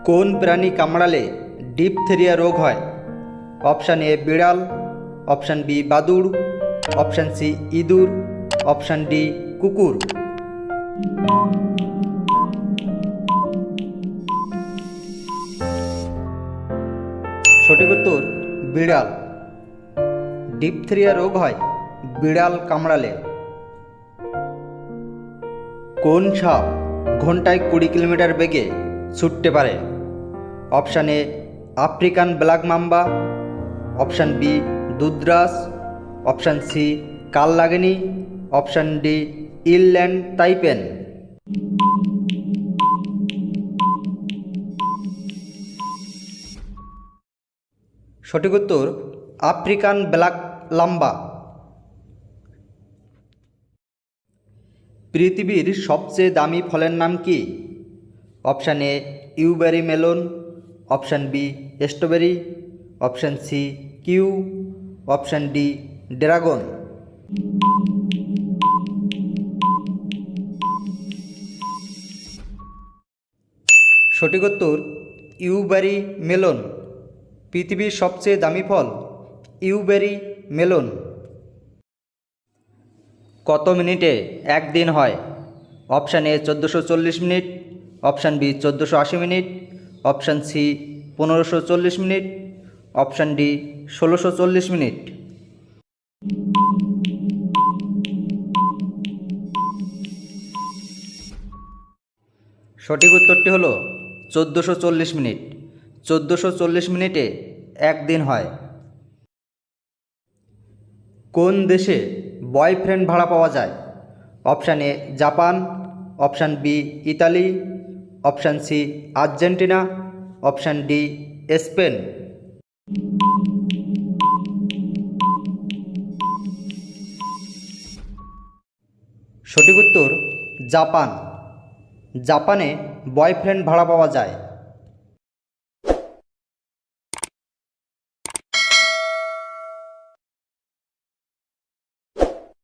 কোন প্রাণী কামড়ালে ডিপথেরিয়া রোগ হয়? অপশান এ বিড়াল, অপশান বি বাদুড়, অপশান সি ইঁদুর, অপশান ডি কুকুর। সঠিক উত্তর বিড়াল। ডিপথেরিয়া রোগ হয় বিড়াল কামড়ালে। কোন সাপ ঘন্টায় 20 কিলোমিটার বেগে ছুটতে পারে? Option A African black mamba, option B দুধরাজ, অপশান সি কালনাগিনী, অপশান ডি ইনল্যান্ড তাইপেন। সঠিক উত্তর আফ্রিকান ব্ল্যাক লাম্বা। পৃথিবীর সবচেয়ে দামি ফলের নাম কি? Option A Yubari melon, option B strawberry, option C kiwi, option D dragon. সঠিক উত্তর ইউবেরি মেলন। পৃথিবীর সবচেয়ে দামি ফল ইউবেরি মেলন। কত মিনিটে একদিন হয়? Option A 1440 minute, option B 1480 minute, option C 1540 minute, option D 1640 minute. সঠিক উত্তরটি হলো 1440 মিনিট। 1440 মিনিটে একদিন হয়। কোন দেশে বয়ফ্রেন্ড ভাড়া পাওয়া যায়? Option A Japan, option B Italy, option C Argentina, option D Spain. সঠিক উত্তর জাপান। জাপানে বয়ফ্রেন্ড ভাড়া পাওয়া যায়।